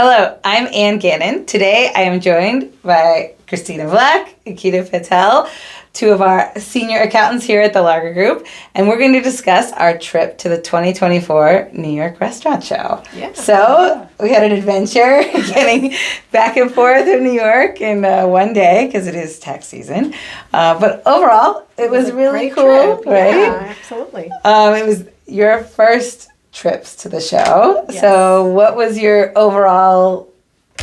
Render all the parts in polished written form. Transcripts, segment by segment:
Hello, I'm Ann Gannon. Today I am joined by Christina Black and Keita Patel, two of our senior accountants here at the Lager Group, and we're going to discuss our trip to the 2024 New York Restaurant Show. Yeah. So we had an adventure getting back and forth in New York in one day because it is tax season. But overall, it was really cool, trip. right? Yeah, absolutely. It was your first trips to the show. Yes. So what was your overall,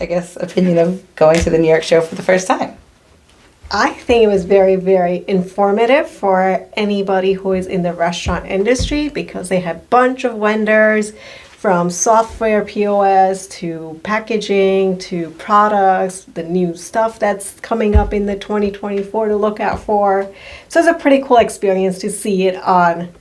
I guess, opinion of going to the New York show for the first time? I think it was very, very informative for anybody who is in the restaurant industry because they had a bunch of vendors from software POS to packaging to products, the new stuff that's coming up in the 2024 to look out for. So it's a pretty cool experience to see it on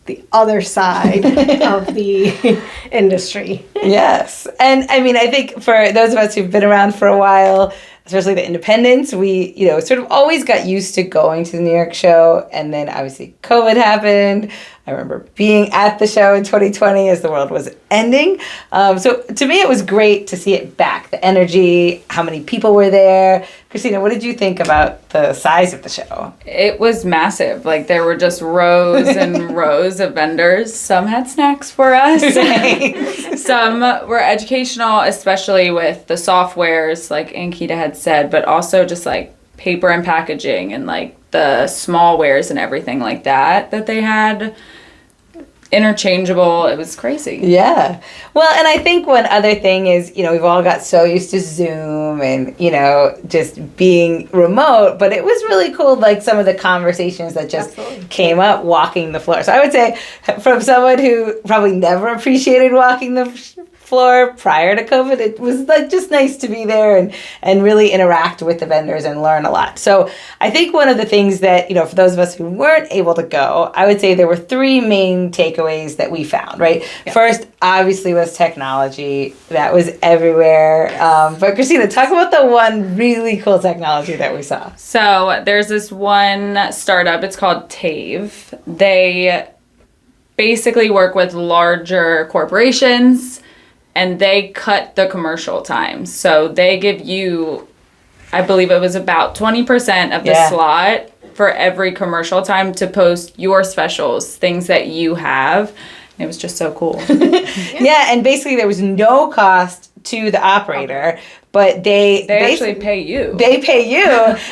the other side of the industry. Yes. And I mean, I think for those of us who've been around for a while, especially the independents, we, sort of always got used to going to the New York show. And then obviously COVID happened. I remember being at the show in 2020 as the world was ending. So to me, it was great to see it back. The energy, how many people were there. Christina, what did you think about the size of the show? It was massive. Like there were just rows and rows of vendors. Some had snacks for us. Some were educational, especially with the softwares, like Ankita had said, but also just like paper and packaging and like the small wares and everything like that they had. Interchangeable. It was crazy. Yeah. Well, and I think one other thing is, we've all got so used to Zoom and, just being remote, but it was really cool, like some of the conversations that just came up walking the floor. So I would say from someone who probably never appreciated walking the floor prior to COVID, it was like just nice to be there and really interact with the vendors and learn a lot. So I think one of the things that, for those of us who weren't able to go, I would say there were three main takeaways that we found, right? Yes. First, obviously, was technology. That was everywhere. But Christina, talk about the one really cool technology that we saw. So there's this one startup. It's called Tave. They basically work with larger corporations and they cut the commercial time. So they give you, I believe it was about 20% of the slot for every commercial time to post your specials, things that you have. It was just so cool. Yeah, and basically there was no cost to the operator, but they actually pay you. They pay you,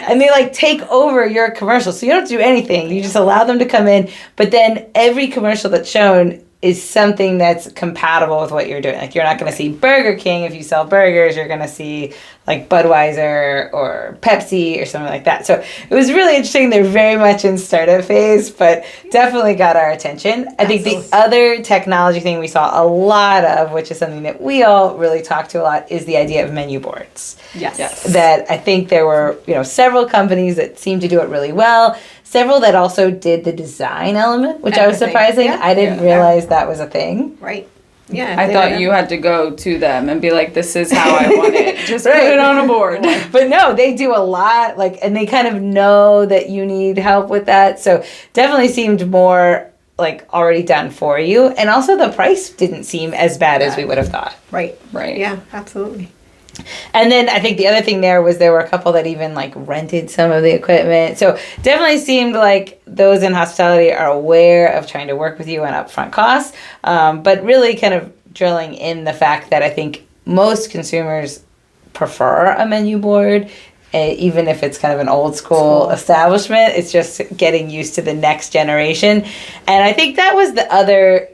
and they take over your commercial. So you don't do anything. You just allow them to come in, but then every commercial that's shown is something that's compatible with what you're doing. Like, you're not going to see Burger King if you sell burgers. You're going to see, like, Budweiser or Pepsi or something like that. So it was really interesting. They're very much in startup phase, but definitely got our attention. I think the other technology thing we saw a lot of, which is something that we all really talk to a lot, is the idea of menu boards. Yes. That I think there were, several companies that seemed to do it really well. Several that also did the design element, which I was surprising. Yeah. I didn't realize that was a thing. Right. Yeah. I thought you had to go to them and be like, this is how I want it. Just put it on a board. But no, they do a lot, and they kind of know that you need help with that. So definitely seemed more already done for you. And also the price didn't seem as bad as we would have thought. Right. Right. Yeah, absolutely. And then I think the other thing there were a couple that even rented some of the equipment. So definitely seemed like those in hospitality are aware of trying to work with you on upfront costs. But really kind of drilling in the fact that I think most consumers prefer a menu board. Even if it's kind of an old school establishment, it's just getting used to the next generation. And I think that was the other,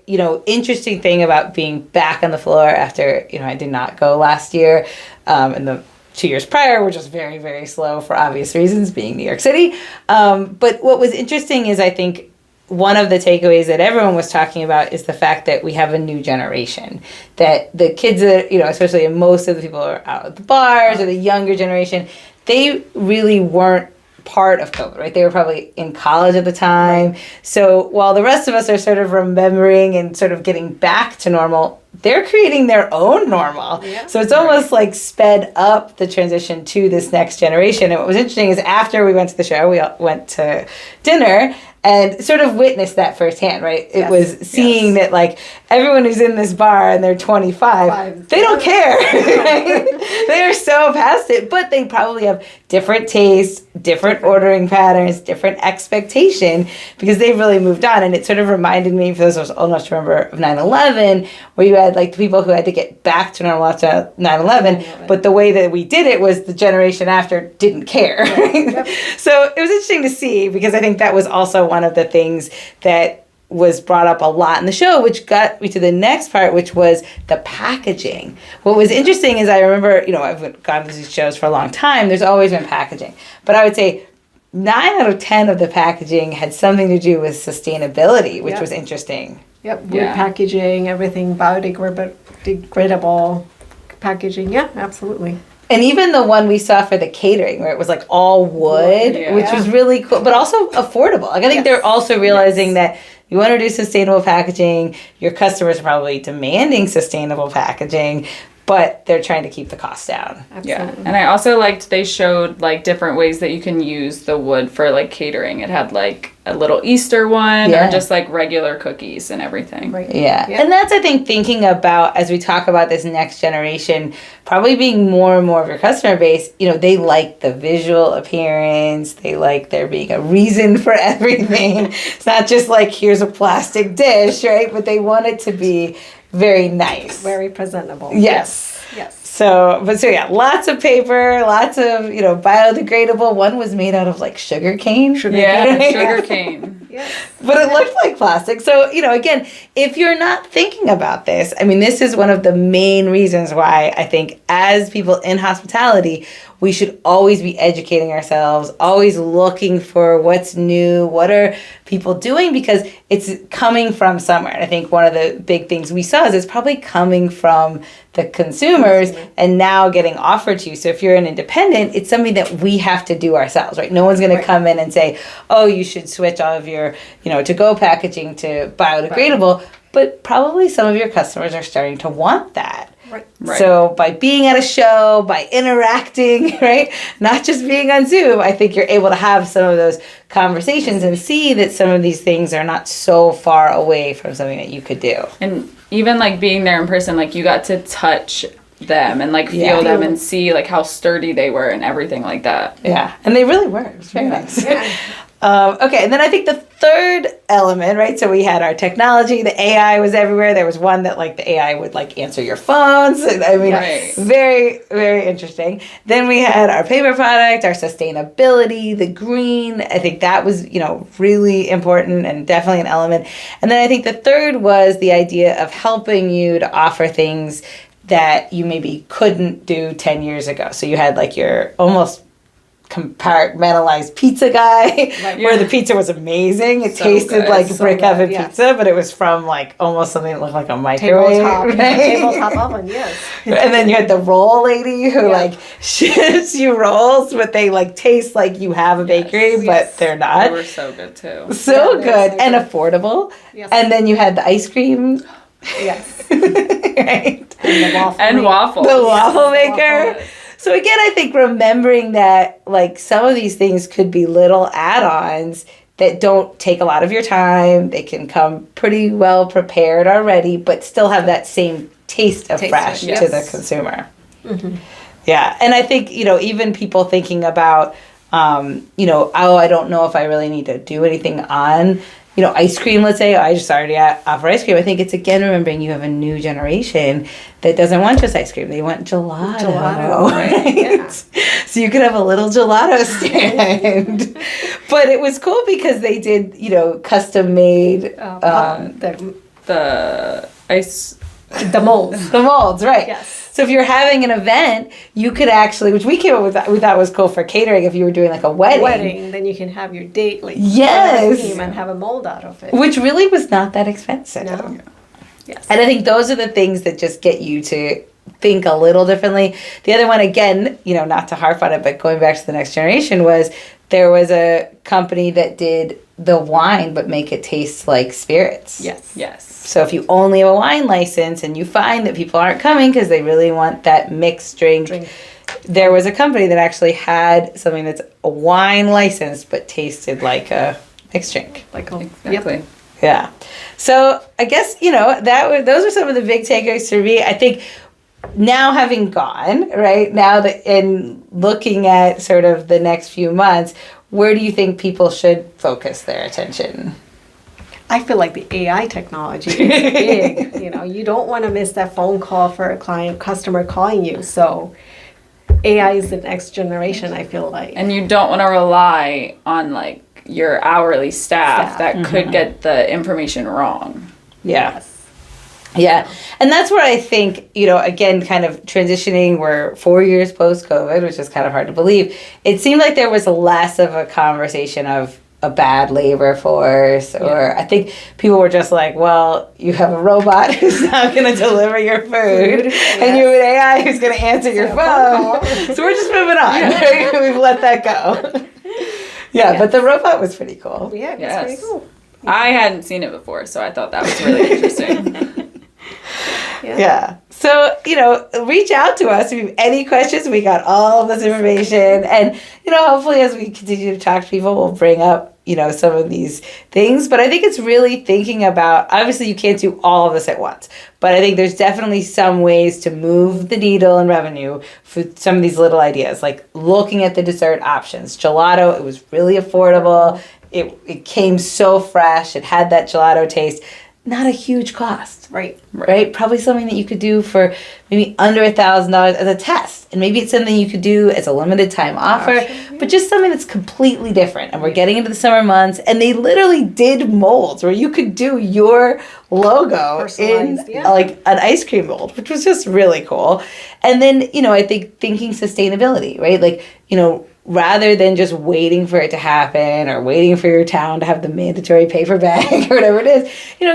interesting thing about being back on the floor after, I did not go last year. And the 2 years prior were just very, very slow for obvious reasons, being New York City. But what was interesting is I think one of the takeaways that everyone was talking about is the fact that we have a new generation. That the kids that, especially most of the people who are out at the bars or the younger generation, they really weren't part of COVID, right? They were probably in college at the time. So while the rest of us are sort of remembering and sort of getting back to normal, they're creating their own normal. Yeah. So it's almost like sped up the transition to this next generation. And what was interesting is after we went to the show, we all went to dinner and sort of witnessed that firsthand, right? It Yes. was seeing that like everyone who's in this bar and they're 25, they don't care. Right? They are so past it, but they probably have different tastes, different ordering patterns, different expectation because they've really moved on. And it sort of reminded me, for those of us old enough to remember, of 9/11, where you had like the people who had to get back to normal after 9/11, but the way that we did it was the generation after didn't care. Yep. So it was interesting to see because I think that was also one of the things that was brought up a lot in the show, which got me to the next part, which was the packaging. What was interesting is I remember, I've gone to these shows for a long time. There's always been packaging. But I would say 9 out of 10 of the packaging had something to do with sustainability, which Yep. was interesting. Yep, wood Yeah. packaging, everything biodegradable packaging. Yeah, absolutely. And even the one we saw for the catering, where it was like all wood, Yeah. which was really cool, but also affordable. Like I think Yes. they're also realizing that you want to do sustainable packaging. Your customers are probably demanding sustainable packaging, but they're trying to keep the cost down. Yeah, Absolutely. and I also liked they showed like different ways that you can use the wood for like catering. It had like a little Easter one Yeah. or just like regular cookies and everything. Right. Yeah. Yeah. And that's, I think, thinking about as we talk about this next generation, probably being more and more of your customer base, they like the visual appearance. They like there being a reason for everything. It's not just like, here's a plastic dish, right? But they want it to be very nice. Very presentable. Yes. Yes. So yeah, lots of paper, lots of, biodegradable. One was made out of like sugar cane. Yeah, sugar cane. Yes. But it looked like plastic. So, again, if you're not thinking about this, I mean, this is one of the main reasons why I think as people in hospitality, we should always be educating ourselves, always looking for what's new, what are people doing, because it's coming from somewhere. And I think one of the big things we saw is it's probably coming from the consumers and now getting offered to you. So if you're an independent, it's something that we have to do ourselves, right? No one's going to come in and say, oh, you should switch all of your, to-go packaging to biodegradable. But probably some of your customers are starting to want that. Right. Right. So by being at a show, by interacting, right, not just being on Zoom, I think you're able to have some of those conversations and see that some of these things are not so far away from something that you could do. And even like being there in person, like you got to touch them and like feel Yeah. them and see like how sturdy they were and everything like that. Yeah, and they really were. It was very nice. Yeah. Okay, and then I think the third element, right? So we had our technology, the AI was everywhere. There was one that like the AI would like answer your phones. I mean, Right. very, very interesting. Then we had our paper product, our sustainability, the green. I think that was, really important and definitely an element. And then I think the third was the idea of helping you to offer things that you maybe couldn't do 10 years ago. So you had like your almost compartmentalized pizza guy where the pizza was amazing. It So tasted good. like So brick good, oven yes. pizza, but it was from like almost something that looked like a microwave. Tabletop oven, yes. And then you had the roll lady who Yeah. like ships you rolls, but they like taste like you have a bakery, but yes. they're They not. were so good too. So Yeah, good they're so and good. affordable. Yes. And then you had the ice cream, Yes. right? And the waffle. And waffles. The waffle Yes, the maker. waffle. So again, I think remembering that like some of these things could be little add-ons that don't take a lot of your time. They can come pretty well prepared already, but still have that same taste of fresh to yes. the consumer. Yeah, and I think even people thinking about oh, I don't know if I really need to do anything on ice cream, let's say, I just already offer ice cream. I think it's, again, remembering you have a new generation that doesn't want just ice cream. They want gelato. Gelato, Right? yeah. So you could have a little gelato stand. But it was cool because they did, custom made The ice. the molds. the molds, right? Yes. So if you're having an event, you could actually, which we came up with, we thought was cool for catering, if you were doing like a wedding. Then you can have your date like Yes. theme and have a mold out of it. Which really was not that expensive. No. Yes. And I think those are the things that just get you to think a little differently. The other one, again, not to harp on it, but going back to the next generation, was there was a company that did the wine but make it taste like spirits. Yes. Yes. So if you only have a wine license and you find that people aren't coming because they really want that mixed drink, there was a company that actually had something that's a wine license but tasted like a mixed drink. Like, Exactly. Yeah. So I guess, those are some of the big takeaways for me. I think now having gone, right, now that in looking at sort of the next few months, where do you think people should focus their attention? I feel like the AI technology is big. You don't want to miss that phone call for a customer calling you. So AI is the next generation, I feel like. And you don't want to rely on like your hourly staff that could get the information wrong. Yeah. Yes. Yeah. And that's where I think, again, kind of transitioning, we're 4 years post-COVID, which is kind of hard to believe. It seemed like there was less of a conversation of a bad labor force, or I think people were just like, well, you have a robot who's not going to deliver your food, and you have an AI who's going to answer your phone. So we're just moving on. Right? We've let that go. Yeah, but the robot was pretty cool. Yeah, it's Yes. pretty cool. I hadn't seen it before, so I thought that was really interesting. Yeah. So, reach out to us if you have any questions. We got all of this information. And, hopefully as we continue to talk to people, we'll bring up, some of these things. But I think it's really thinking about, obviously you can't do all of this at once. But I think there's definitely some ways to move the needle in revenue for some of these little ideas, like looking at the dessert options. Gelato, it was really affordable. It came so fresh. It had that gelato taste. Not a huge cost. Right? Probably something that you could do for maybe under $1,000 as a test. And maybe it's something you could do as a limited time offer, but just something that's completely different. And we're getting into the summer months, and they literally did molds where you could do your logo in like an ice cream mold, which was just really cool. And then, I think thinking sustainability, right? Like, rather than just waiting for it to happen or waiting for your town to have the mandatory paper bag or whatever it is,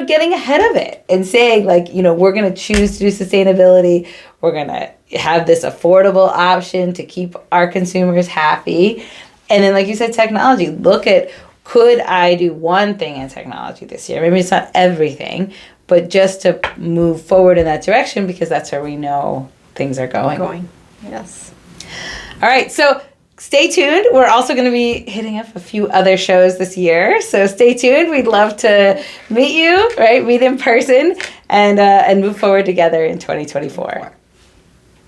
getting ahead of it and saying like, we're going to choose to do sustainability. We're going to have this affordable option to keep our consumers happy. And then, like you said, technology, look at, could I do one thing in technology this year? Maybe it's not everything, but just to move forward in that direction, because that's where we know things are going. Yes. All right. So stay tuned. We're also going to be hitting up a few other shows this year. So stay tuned. We'd love to meet you, right? Meet in person and move forward together in 2024.